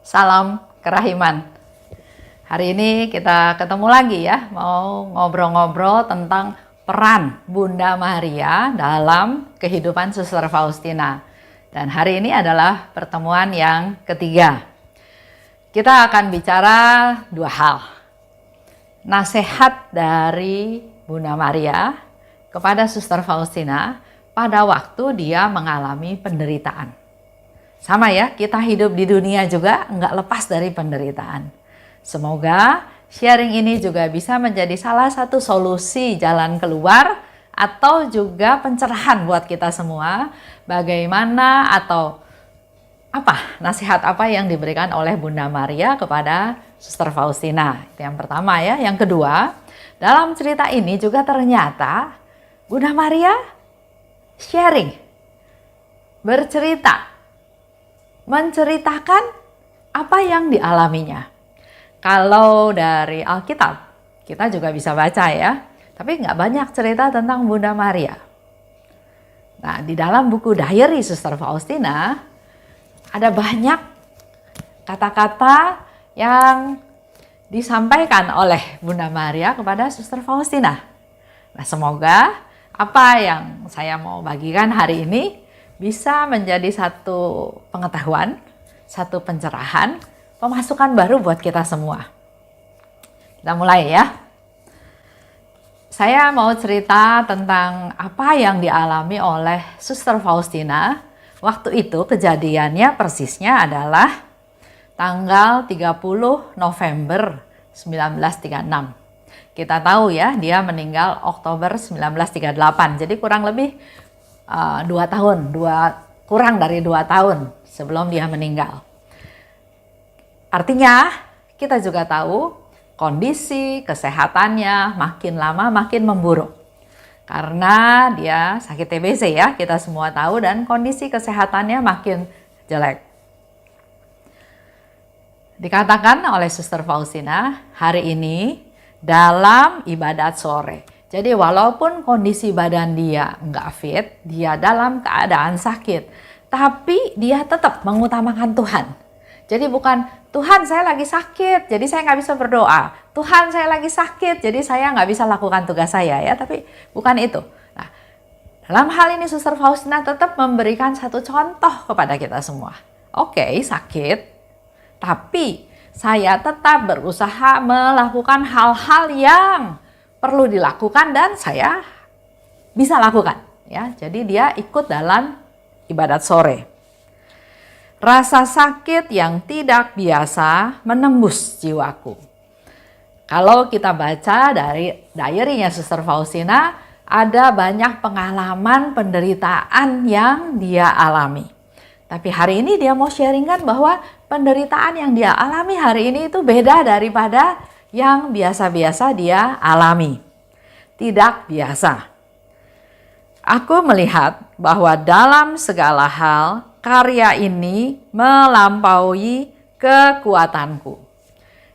Salam kerahiman. Hari ini kita ketemu lagi ya, mau ngobrol-ngobrol tentang peran Bunda Maria dalam kehidupan Suster Faustina. Dan hari ini adalah pertemuan yang ketiga. Kita akan bicara dua hal. Nasihat dari Bunda Maria kepada Suster Faustina pada waktu dia mengalami penderitaan. Sama ya, kita hidup di dunia juga nggak lepas dari penderitaan. Semoga sharing ini juga bisa menjadi salah satu solusi jalan keluar atau juga pencerahan buat kita semua. Bagaimana atau apa, nasihat apa yang diberikan oleh Bunda Maria kepada Suster Faustina. Itu yang pertama ya. Yang kedua, dalam cerita ini juga ternyata Bunda Maria sharing, bercerita, menceritakan apa yang dialaminya. Kalau dari Alkitab, kita juga bisa baca ya, tapi nggak banyak cerita tentang Bunda Maria. Nah, di dalam buku diary Suster Faustina, ada banyak kata-kata yang disampaikan oleh Bunda Maria kepada Suster Faustina. Nah, semoga apa yang saya mau bagikan hari ini bisa menjadi satu pengetahuan, satu pencerahan, pemasukan baru buat kita semua. Kita mulai ya. Saya mau cerita tentang apa yang dialami oleh Suster Faustina. Waktu itu kejadiannya persisnya adalah tanggal 30 November 1936. Kita tahu ya, dia meninggal Oktober 1938. Jadi kurang lebih 2 tahun, kurang dari 2 tahun sebelum dia meninggal. Artinya kita juga tahu kondisi kesehatannya makin lama makin memburuk. Karena dia sakit TBC ya, kita semua tahu, dan kondisi kesehatannya makin jelek. Dikatakan oleh Suster Faustina hari ini dalam ibadat sore. Jadi walaupun kondisi badan dia nggak fit, dia dalam keadaan sakit, tapi dia tetap mengutamakan Tuhan. Jadi bukan, Tuhan saya lagi sakit, jadi saya nggak bisa berdoa. Tuhan saya lagi sakit, jadi saya nggak bisa lakukan tugas saya ya. Tapi bukan itu. Nah, dalam hal ini Suster Faustina tetap memberikan satu contoh kepada kita semua. Oke, sakit, tapi saya tetap berusaha melakukan hal-hal yang perlu dilakukan dan saya bisa lakukan ya. Jadi dia ikut dalam ibadat sore. Rasa sakit yang tidak biasa menembus jiwaku. Kalau kita baca dari diary-nya Suster Faustina, ada banyak pengalaman penderitaan yang dia alami. Tapi hari ini dia mau sharingkan bahwa penderitaan yang dia alami hari ini itu beda daripada yang biasa-biasa dia alami. Tidak biasa. Aku melihat bahwa dalam segala hal karya ini melampaui kekuatanku.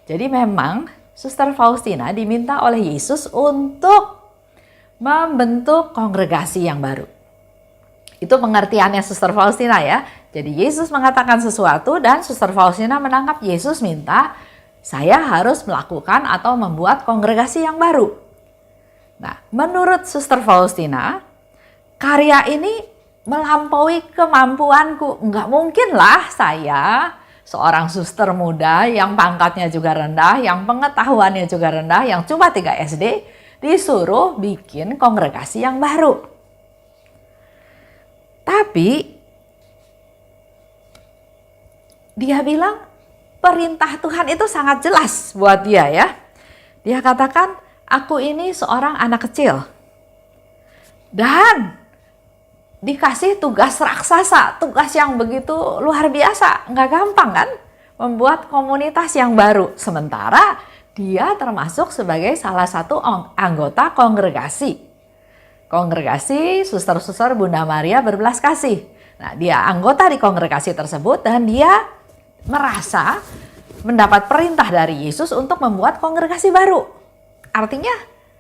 Jadi memang Suster Faustina diminta oleh Yesus untuk membentuk kongregasi yang baru. Itu pengertiannya Suster Faustina ya. Jadi Yesus mengatakan sesuatu dan Suster Faustina menangkap Yesus minta saya harus melakukan atau membuat kongregasi yang baru. Nah, menurut Suster Faustina, karya ini melampaui kemampuanku. Enggak mungkinlah saya, seorang suster muda yang pangkatnya juga rendah, yang pengetahuannya juga rendah, yang cuma 3 SD, disuruh bikin kongregasi yang baru. Tapi dia bilang perintah Tuhan itu sangat jelas buat dia ya. Dia katakan, aku ini seorang anak kecil. Dan dikasih tugas raksasa, tugas yang begitu luar biasa. Nggak gampang kan membuat komunitas yang baru. Sementara dia termasuk sebagai salah satu anggota kongregasi. Kongregasi Suster-Suster Bunda Maria Berbelas Kasih. Nah, dia anggota di kongregasi tersebut dan dia merasa mendapat perintah dari Yesus untuk membuat kongregasi baru. Artinya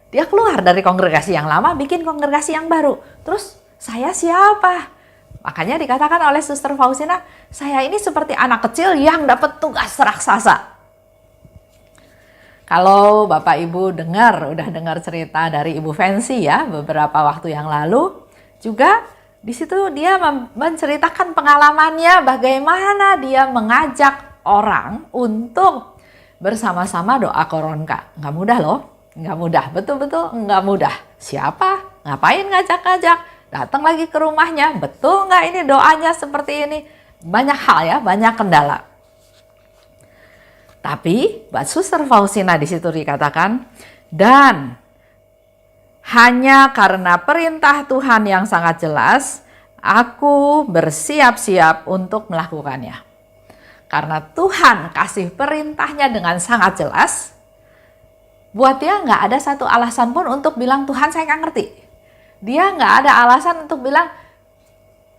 dia keluar dari kongregasi yang lama, bikin kongregasi yang baru. Terus saya siapa? Makanya dikatakan oleh Suster Faustina, saya ini seperti anak kecil yang dapat tugas raksasa. Kalau Bapak Ibu udah dengar cerita dari Ibu Fancy ya beberapa waktu yang lalu, juga di situ dia menceritakan pengalamannya bagaimana dia mengajak orang untuk bersama-sama doa koronka. Nggak mudah loh, nggak mudah, betul-betul nggak mudah. Siapa? Ngapain ngajak-ngajak? Datang lagi ke rumahnya, betul nggak ini doanya seperti ini? Banyak hal ya, banyak kendala. Tapi buat Suster Faustina di situ dikatakan, dan hanya karena perintah Tuhan yang sangat jelas, aku bersiap-siap untuk melakukannya. Karena Tuhan kasih perintahnya dengan sangat jelas, buat dia nggak ada satu alasan pun untuk bilang, Tuhan saya nggak ngerti. Dia nggak ada alasan untuk bilang,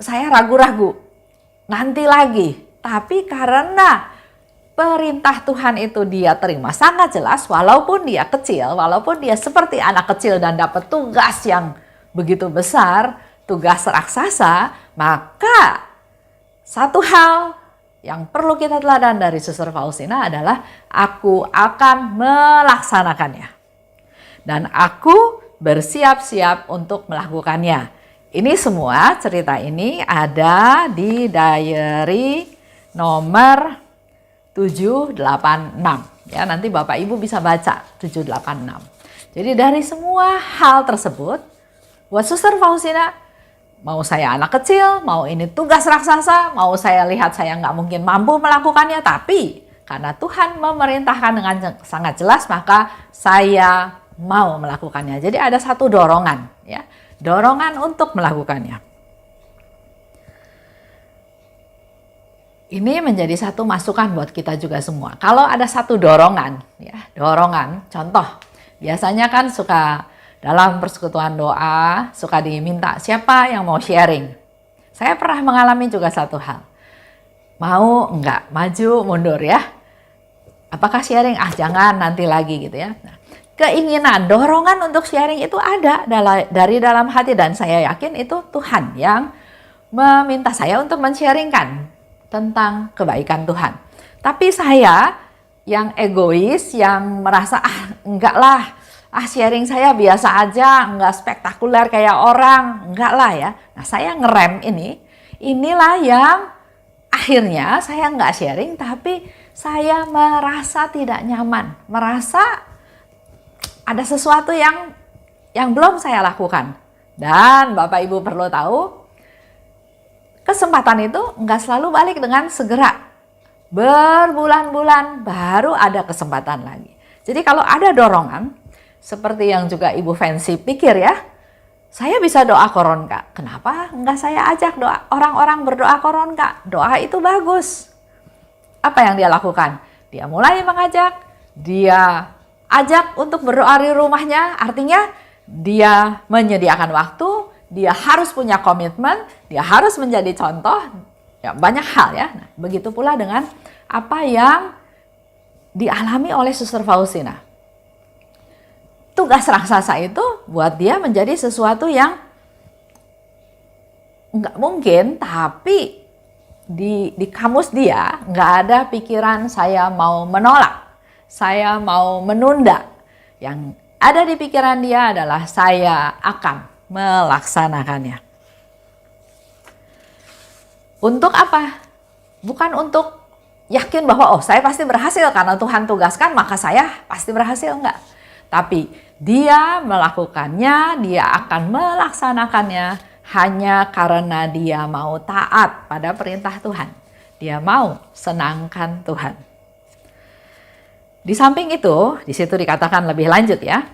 saya ragu-ragu, nanti lagi. Tapi karena perintah Tuhan itu dia terima sangat jelas, walaupun dia kecil, walaupun dia seperti anak kecil dan dapat tugas yang begitu besar, tugas raksasa, maka satu hal yang perlu kita teladan dari Suster Faustina adalah aku akan melaksanakannya. Dan aku bersiap-siap untuk melakukannya. Ini semua cerita ini ada di diary nomor 786 ya, nanti Bapak Ibu bisa baca 786. Jadi dari semua hal tersebut buat Suster Faustina, mau saya anak kecil, mau ini tugas raksasa, mau saya lihat saya nggak mungkin mampu melakukannya, tapi karena Tuhan memerintahkan dengan sangat jelas, maka saya mau melakukannya. Jadi ada satu dorongan ya, dorongan untuk melakukannya. Ini menjadi satu masukan buat kita juga semua. Kalau ada satu dorongan, ya, dorongan. Contoh, biasanya kan suka dalam persekutuan doa, suka diminta siapa yang mau sharing. Saya pernah mengalami juga satu hal. Mau enggak, maju, mundur ya. Apakah sharing? Ah jangan, nanti lagi gitu ya. Nah, keinginan, dorongan untuk sharing itu ada dari dalam hati. Dan saya yakin itu Tuhan yang meminta saya untuk men-sharingkan tentang kebaikan Tuhan. Tapi saya yang egois, yang merasa enggak lah, sharing saya biasa aja, enggak spektakuler kayak orang, enggak lah ya. Nah saya ngerem inilah yang akhirnya saya enggak sharing, tapi saya merasa tidak nyaman, merasa ada sesuatu yang belum saya lakukan. Dan Bapak Ibu perlu tahu, kesempatan itu nggak selalu balik dengan segera. Berbulan-bulan baru ada kesempatan lagi. Jadi kalau ada dorongan, seperti yang juga Ibu Fancy pikir ya, saya bisa doa koronka. Kenapa nggak saya ajak doa orang-orang berdoa koronka? Doa itu bagus. Apa yang dia lakukan? Dia mulai mengajak, dia ajak untuk berdoa di rumahnya, artinya dia menyediakan waktu, dia harus punya komitmen, dia harus menjadi contoh, ya banyak hal ya. Nah, begitu pula dengan apa yang dialami oleh Suster Faustina. Tugas raksasa itu buat dia menjadi sesuatu yang nggak mungkin, tapi di kamus dia nggak ada pikiran saya mau menolak, saya mau menunda. Yang ada di pikiran dia adalah saya akan melaksanakannya. Untuk apa? Bukan untuk yakin bahwa saya pasti berhasil karena Tuhan tugaskan maka saya pasti berhasil, enggak. Tapi dia melakukannya, dia akan melaksanakannya hanya karena dia mau taat pada perintah Tuhan. Dia mau senangkan Tuhan. Di samping itu, di situ dikatakan lebih lanjut ya.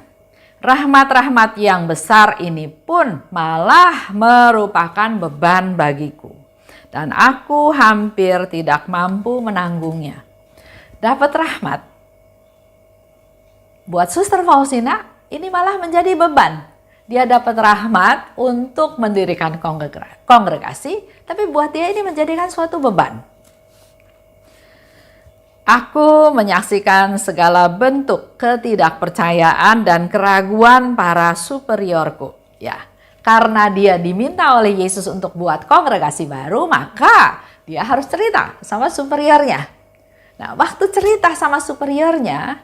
Rahmat-rahmat yang besar ini pun malah merupakan beban bagiku. Dan aku hampir tidak mampu menanggungnya. Dapat rahmat. Buat Suster Faustina, ini malah menjadi beban. Dia dapat rahmat untuk mendirikan kongregasi, tapi buat dia ini menjadikan suatu beban. Aku menyaksikan segala bentuk ketidakpercayaan dan keraguan para superiorku. Ya, karena dia diminta oleh Yesus untuk buat kongregasi baru, maka dia harus cerita sama superiornya. Nah, waktu cerita sama superiornya,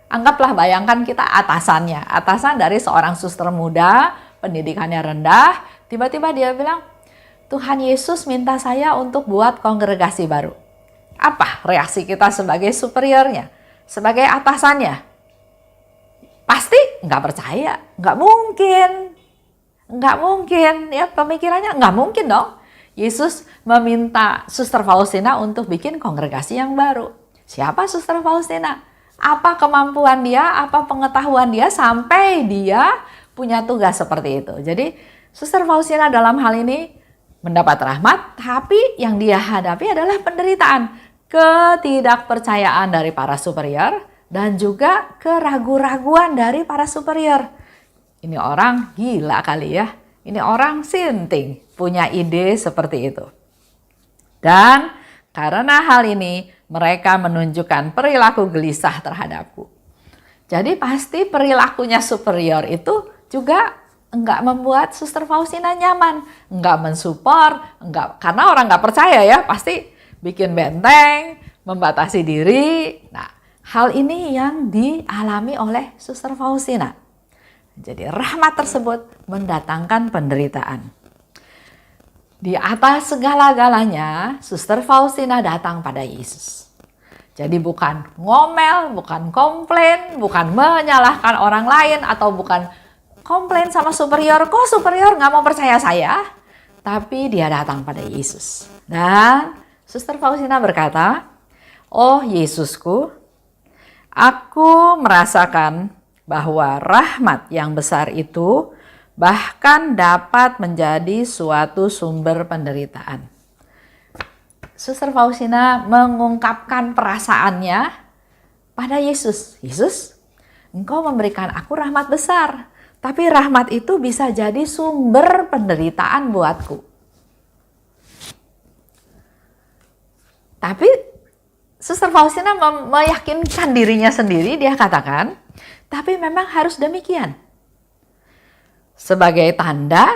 anggaplah bayangkan kita atasannya, atasan dari seorang suster muda, pendidikannya rendah, tiba-tiba dia bilang, Tuhan Yesus minta saya untuk buat kongregasi baru. Apa reaksi kita sebagai superiornya, sebagai atasannya? Pasti nggak percaya, nggak mungkin, ya pemikirannya nggak mungkin dong. Yesus meminta Suster Faustina untuk bikin kongregasi yang baru. Siapa Suster Faustina? Apa kemampuan dia, apa pengetahuan dia sampai dia punya tugas seperti itu. Jadi Suster Faustina dalam hal ini mendapat rahmat, tapi yang dia hadapi adalah penderitaan, ketidakpercayaan dari para superior, dan juga keraguan-raguan dari para superior. Ini orang gila kali ya, ini orang sinting, punya ide seperti itu. Dan karena hal ini, mereka menunjukkan perilaku gelisah terhadapku. Jadi pasti perilakunya superior itu juga enggak membuat Suster Faustina nyaman, enggak mensupport, karena orang enggak percaya ya, pasti bikin benteng, membatasi diri. Nah, hal ini yang dialami oleh Suster Faustina. Jadi rahmat tersebut mendatangkan penderitaan. Di atas segala-galanya, Suster Faustina datang pada Yesus. Jadi bukan ngomel, bukan komplain, bukan menyalahkan orang lain, atau bukan komplain sama superior, kok superior nggak mau percaya saya? Tapi dia datang pada Yesus. Dan Suster Faustina berkata, oh Yesusku, aku merasakan bahwa rahmat yang besar itu bahkan dapat menjadi suatu sumber penderitaan. Suster Faustina mengungkapkan perasaannya pada Yesus. Yesus, Engkau memberikan aku rahmat besar, tapi rahmat itu bisa jadi sumber penderitaan buatku. Tapi Suster Faustina meyakinkan dirinya sendiri, dia katakan, tapi memang harus demikian. Sebagai tanda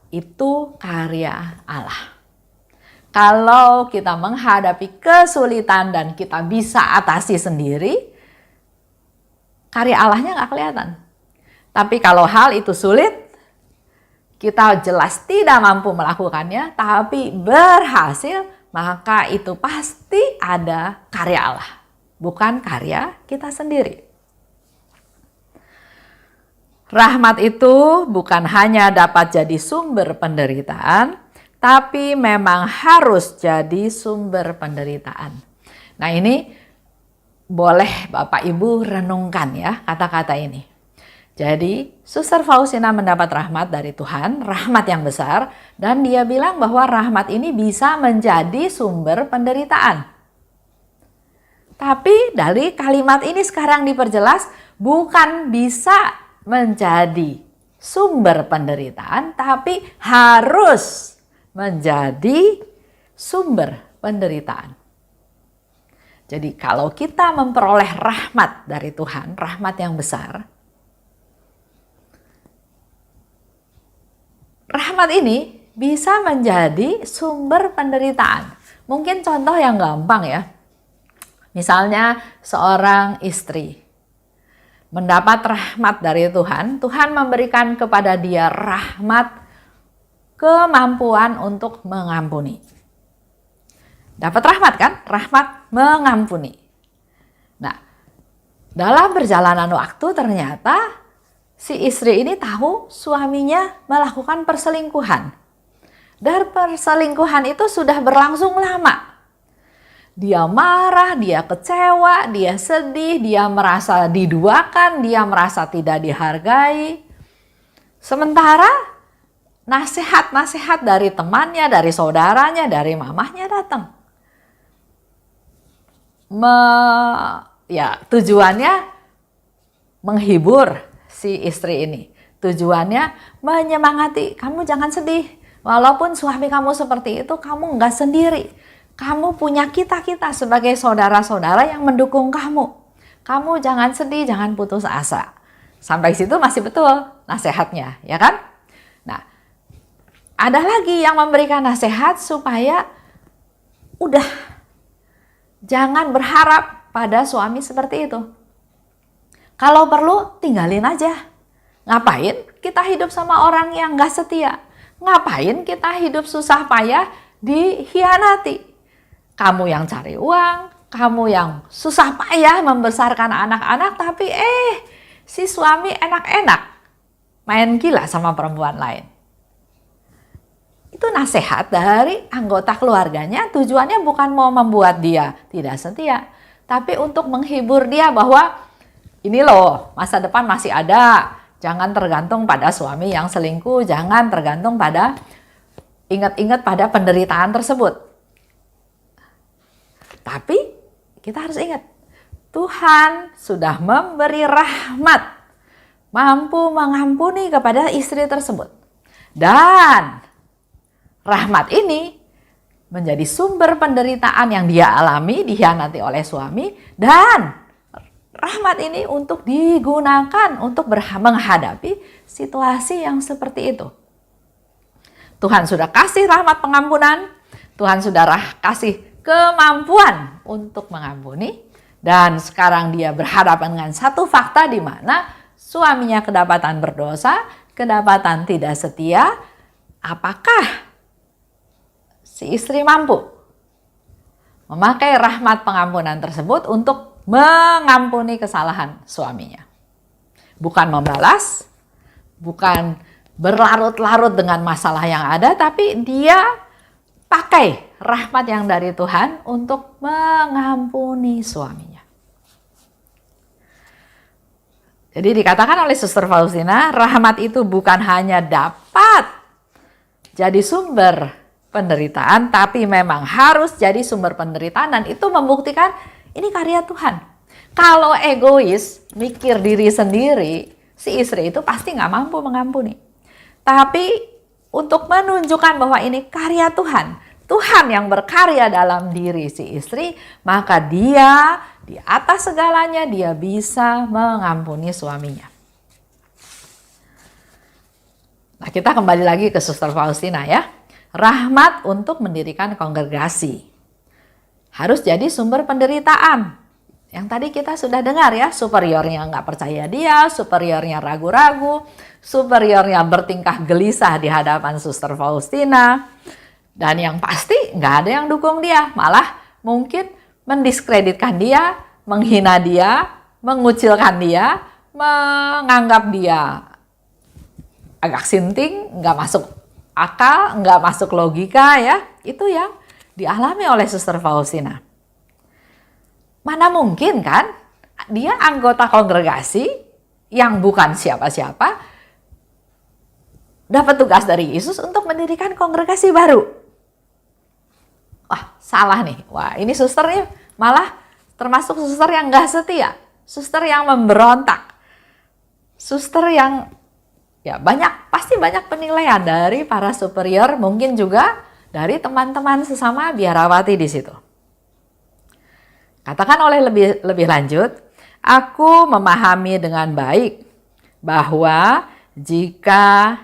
itu karya Allah. Kalau kita menghadapi kesulitan dan kita bisa atasi sendiri, karya Allahnya nggak kelihatan. Tapi kalau hal itu sulit, kita jelas tidak mampu melakukannya, tapi berhasil, maka itu pasti ada karya Allah, bukan karya kita sendiri. Rahmat itu bukan hanya dapat jadi sumber penderitaan, tapi memang harus jadi sumber penderitaan. Nah, ini boleh Bapak Ibu renungkan ya kata-kata ini. Jadi Suster Faustina mendapat rahmat dari Tuhan, rahmat yang besar, dan dia bilang bahwa rahmat ini bisa menjadi sumber penderitaan. Tapi dari kalimat ini sekarang diperjelas bukan bisa menjadi sumber penderitaan, tapi harus menjadi sumber penderitaan. Jadi kalau kita memperoleh rahmat dari Tuhan, rahmat yang besar, rahmat ini bisa menjadi sumber penderitaan. Mungkin contoh yang gampang ya. Misalnya seorang istri mendapat rahmat dari Tuhan, Tuhan memberikan kepada dia rahmat, kemampuan untuk mengampuni. Dapat rahmat kan? Rahmat mengampuni. Nah, dalam perjalanan waktu ternyata si istri ini tahu suaminya melakukan perselingkuhan. Dan perselingkuhan itu sudah berlangsung lama. Dia marah, dia kecewa, dia sedih, dia merasa diduakan, dia merasa tidak dihargai. Sementara nasihat-nasihat dari temannya, dari saudaranya, dari mamahnya datang. Tujuannya menghibur si istri ini. Tujuannya menyemangati, kamu jangan sedih. Walaupun suami kamu seperti itu, kamu nggak sendiri. Kamu punya kita-kita sebagai saudara-saudara yang mendukung kamu. Kamu jangan sedih, jangan putus asa. Sampai situ masih betul nasihatnya, ya kan? Nah, Ada lagi yang memberikan nasihat supaya udah jangan berharap pada suami seperti itu. Kalau perlu tinggalin aja. Ngapain kita hidup sama orang yang gak setia? Ngapain kita hidup susah payah dihianati? Kamu yang cari uang, kamu yang susah payah membesarkan anak-anak, tapi si suami enak-enak main gila sama perempuan lain. Itu nasihat dari anggota keluarganya, tujuannya bukan mau membuat dia tidak setia, tapi untuk menghibur dia bahwa ini loh, masa depan masih ada. Jangan tergantung pada suami yang selingkuh, jangan tergantung pada ingat-ingat pada penderitaan tersebut. Tapi kita harus ingat, Tuhan sudah memberi rahmat, mampu mengampuni kepada istri tersebut. Dan rahmat ini menjadi sumber penderitaan yang dia alami, dihianati oleh suami, dan rahmat ini untuk digunakan untuk menghadapi situasi yang seperti itu. Tuhan sudah kasih rahmat pengampunan, Tuhan sudah kasih kemampuan untuk mengampuni, dan sekarang dia berhadapan dengan satu fakta di mana suaminya kedapatan berdosa, kedapatan tidak setia. Apakah si istri mampu memakai rahmat pengampunan tersebut untuk mengampuni kesalahan suaminya? Bukan membalas, bukan berlarut-larut dengan masalah yang ada, tapi dia pakai rahmat yang dari Tuhan untuk mengampuni suaminya. Jadi dikatakan oleh Suster Faustina, rahmat itu bukan hanya dapat jadi sumber penderitaan, tapi memang harus jadi sumber penderitaan, dan itu membuktikan ini karya Tuhan. Kalau egois, mikir diri sendiri, si istri itu pasti nggak mampu mengampuni. Tapi untuk menunjukkan bahwa ini karya Tuhan, Tuhan yang berkarya dalam diri si istri, maka dia di atas segalanya dia bisa mengampuni suaminya. Nah, kita kembali lagi ke Suster Faustina ya. Rahmat untuk mendirikan kongregasi harus jadi sumber penderitaan. Yang tadi kita sudah dengar ya, superiornya nggak percaya dia, superiornya ragu-ragu, superiornya bertingkah gelisah di hadapan Suster Faustina. Dan yang pasti nggak ada yang dukung dia, malah mungkin mendiskreditkan dia, menghina dia, mengucilkan dia, menganggap dia agak sinting, nggak masuk akal, nggak masuk logika ya. Itu yang dialami oleh Suster Faustina. Mana mungkin kan dia anggota kongregasi yang bukan siapa-siapa dapat tugas dari Yesus untuk mendirikan kongregasi baru. Wah, salah nih. Wah, ini susternya malah termasuk suster yang nggak setia, suster yang memberontak, suster yang ya pasti banyak penilaian dari para superior, mungkin juga dari teman-teman sesama biarawati di situ. Katakan oleh lebih lanjut, aku memahami dengan baik bahwa jika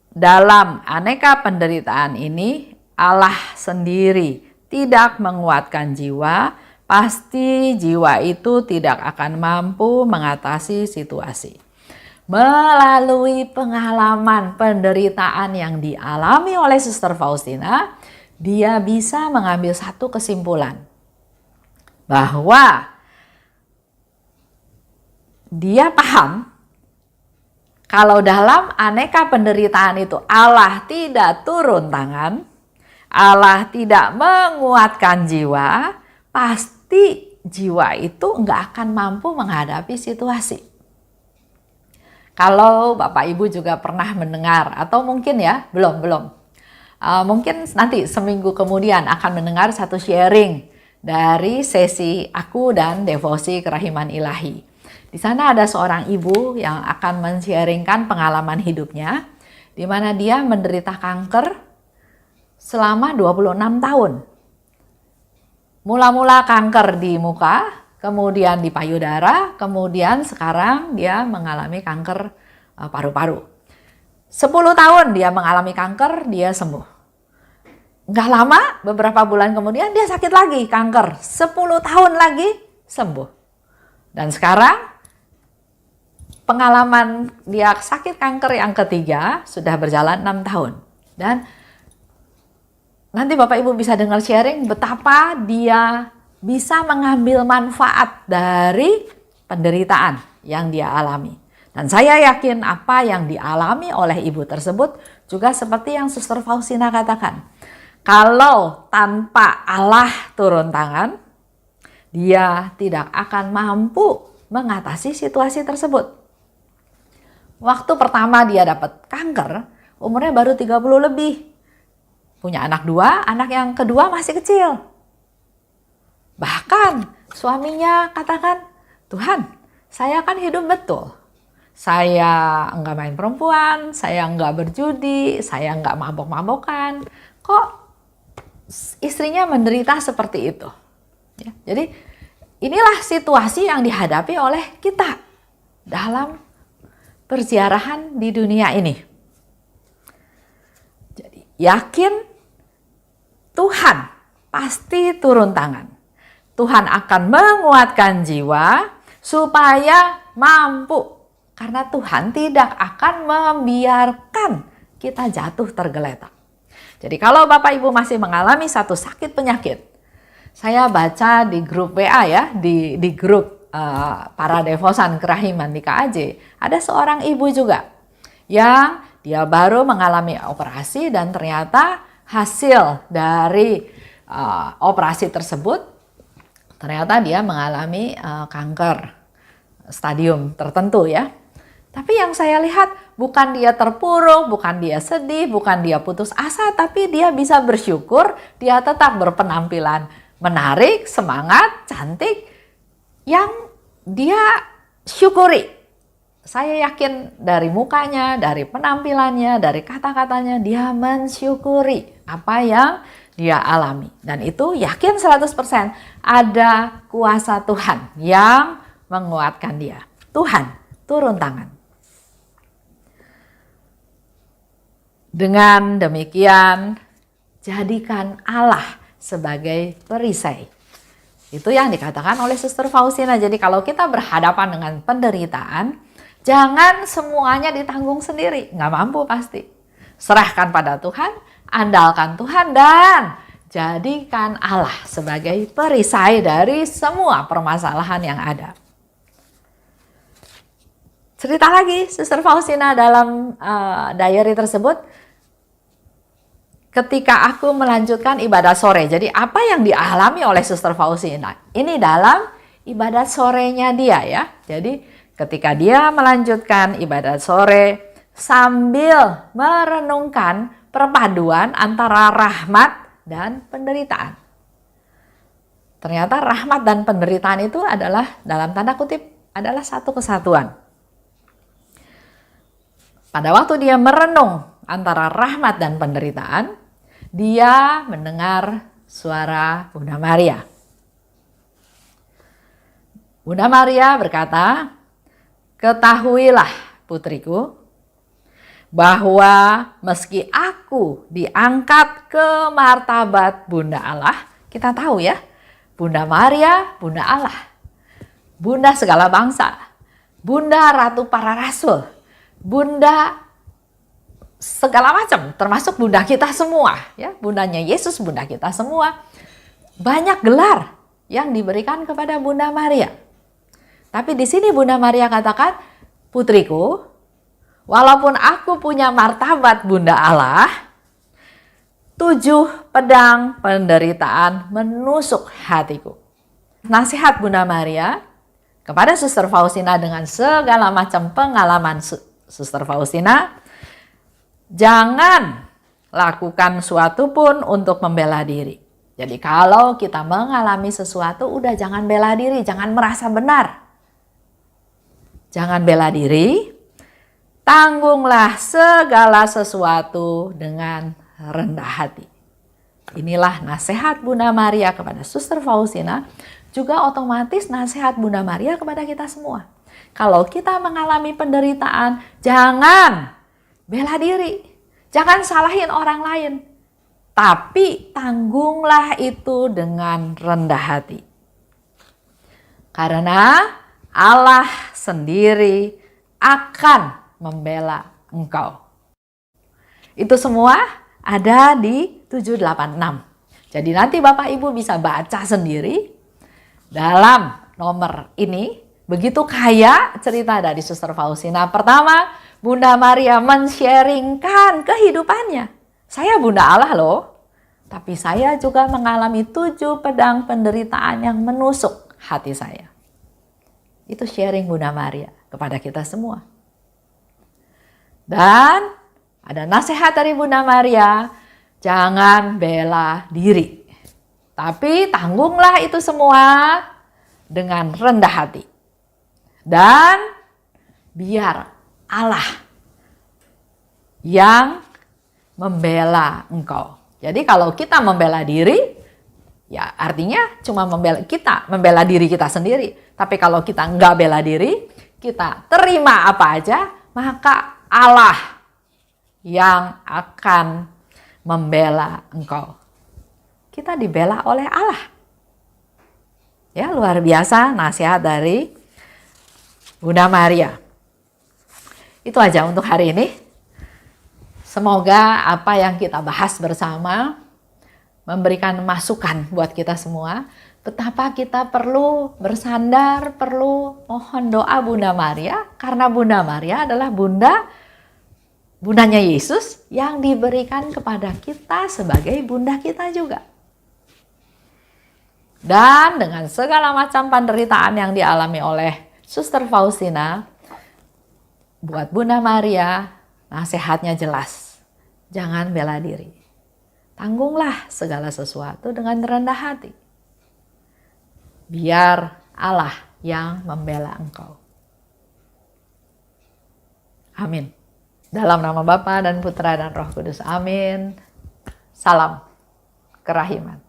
dalam aneka penderitaan ini Allah sendiri tidak menguatkan jiwa, pasti jiwa itu tidak akan mampu mengatasi situasi. Melalui pengalaman penderitaan yang dialami oleh Suster Faustina, dia bisa mengambil satu kesimpulan bahwa dia paham kalau dalam aneka penderitaan itu Allah tidak turun tangan, Allah tidak menguatkan jiwa, pasti jiwa itu nggak akan mampu menghadapi situasi. Kalau Bapak Ibu juga pernah mendengar atau mungkin ya belum. Mungkin nanti seminggu kemudian akan mendengar satu sharing dari sesi aku dan devosi kerahiman ilahi. Di sana ada seorang ibu yang akan men-sharingkan pengalaman hidupnya, di mana dia menderita kanker selama 26 tahun. Mula-mula kanker di muka, kemudian di payudara, kemudian sekarang dia mengalami kanker paru-paru. 10 tahun dia mengalami kanker, dia sembuh. Nggak lama, beberapa bulan kemudian dia sakit lagi, kanker. 10 tahun lagi, sembuh. Dan sekarang, pengalaman dia sakit kanker yang ketiga, sudah berjalan 6 tahun. Dan nanti Bapak Ibu bisa dengar sharing betapa dia bisa mengambil manfaat dari penderitaan yang dia alami. Dan saya yakin apa yang dialami oleh ibu tersebut juga seperti yang Suster Faustina katakan. Kalau tanpa Allah turun tangan, dia tidak akan mampu mengatasi situasi tersebut. Waktu pertama dia dapat kanker, umurnya baru 30 lebih. Punya anak 2, anak yang kedua masih kecil. Bahkan suaminya katakan, Tuhan, saya kan hidup betul. Saya enggak main perempuan, saya enggak berjudi, saya enggak mabok-mabokan. Kok istrinya menderita seperti itu? Ya, jadi inilah situasi yang dihadapi oleh kita dalam perziarahan di dunia ini. Jadi yakin Tuhan pasti turun tangan. Tuhan akan menguatkan jiwa supaya mampu. Karena Tuhan tidak akan membiarkan kita jatuh tergeletak. Jadi kalau Bapak Ibu masih mengalami satu sakit penyakit, saya baca di grup WA ya, di grup para devosan kerahiman di KAJ, ada seorang ibu juga yang dia baru mengalami operasi dan ternyata hasil dari operasi tersebut, ternyata dia mengalami kanker stadium tertentu ya. Tapi yang saya lihat bukan dia terpuruk, bukan dia sedih, bukan dia putus asa, tapi dia bisa bersyukur, dia tetap berpenampilan menarik, semangat, cantik, yang dia syukuri. Saya yakin dari mukanya, dari penampilannya, dari kata-katanya, dia mensyukuri apa yang dia alami. Dan itu yakin 100% ada kuasa Tuhan yang menguatkan dia. Tuhan turun tangan. Dengan demikian, jadikan Allah sebagai perisai. Itu yang dikatakan oleh Suster Faustina. Jadi kalau kita berhadapan dengan penderitaan, jangan semuanya ditanggung sendiri. Nggak mampu pasti. Serahkan pada Tuhan, andalkan Tuhan, dan jadikan Allah sebagai perisai dari semua permasalahan yang ada. Cerita lagi, Suster Faustina dalam diary tersebut, ketika aku melanjutkan ibadah sore. Jadi apa yang dialami oleh Suster Faustina? Ini dalam ibadah sorenya dia ya. Jadi ketika dia melanjutkan ibadah sore sambil merenungkan perpaduan antara rahmat dan penderitaan. Ternyata rahmat dan penderitaan itu adalah dalam tanda kutip adalah satu kesatuan. Pada waktu dia merenung antara rahmat dan penderitaan, dia mendengar suara Bunda Maria. Bunda Maria berkata, "Ketahuilah putriku, bahwa meski aku diangkat ke martabat Bunda Allah," kita tahu ya, Bunda Maria, Bunda Allah, Bunda segala bangsa, Bunda Ratu para Rasul, Bunda segala macam, termasuk Bunda kita semua, ya, Bundanya Yesus, Bunda kita semua. Banyak gelar yang diberikan kepada Bunda Maria. Tapi di sini Bunda Maria katakan, "Putriku, walaupun aku punya martabat Bunda Allah, 7 pedang penderitaan menusuk hatiku." Nasihat Bunda Maria kepada Suster Faustina dengan segala macam pengalaman Suster Faustina, jangan lakukan suatu pun untuk membela diri. Jadi kalau kita mengalami sesuatu, udah jangan bela diri, jangan merasa benar. Jangan bela diri, tanggunglah segala sesuatu dengan rendah hati. Inilah nasihat Bunda Maria kepada Suster Faustina, juga otomatis nasihat Bunda Maria kepada kita semua. Kalau kita mengalami penderitaan, jangan bela diri. Jangan salahin orang lain. Tapi tanggunglah itu dengan rendah hati. Karena Allah sendiri akan membela engkau. Itu semua ada di 786. Jadi nanti Bapak Ibu bisa baca sendiri dalam nomor ini. Begitu kaya cerita dari Suster Faustina. Pertama, Bunda Maria men-sharingkan kehidupannya. Saya Bunda Allah loh, tapi saya juga mengalami 7 pedang penderitaan yang menusuk hati saya. Itu sharing Bunda Maria kepada kita semua. Dan ada nasihat dari Bunda Maria, jangan bela diri. Tapi tanggunglah itu semua dengan rendah hati. Dan biar Allah yang membela engkau. Jadi kalau kita membela diri, ya artinya cuma membela diri kita sendiri. Tapi kalau kita nggak bela diri, kita terima apa aja, maka Allah yang akan membela engkau. Kita dibela oleh Allah. Ya, luar biasa nasihat dari Bunda Maria. Itu aja untuk hari ini. Semoga apa yang kita bahas bersama memberikan masukan buat kita semua. Betapa kita perlu bersandar, perlu mohon doa Bunda Maria. Karena Bunda Maria adalah bundanya Yesus yang diberikan kepada kita sebagai bunda kita juga. Dan dengan segala macam penderitaan yang dialami oleh Suster Faustina, buat Bunda Maria, nasihatnya jelas. Jangan bela diri. Tanggunglah segala sesuatu dengan rendah hati. Biar Allah yang membela engkau. Amin. Dalam nama Bapa dan Putra dan Roh Kudus. Amin. Salam kerahiman.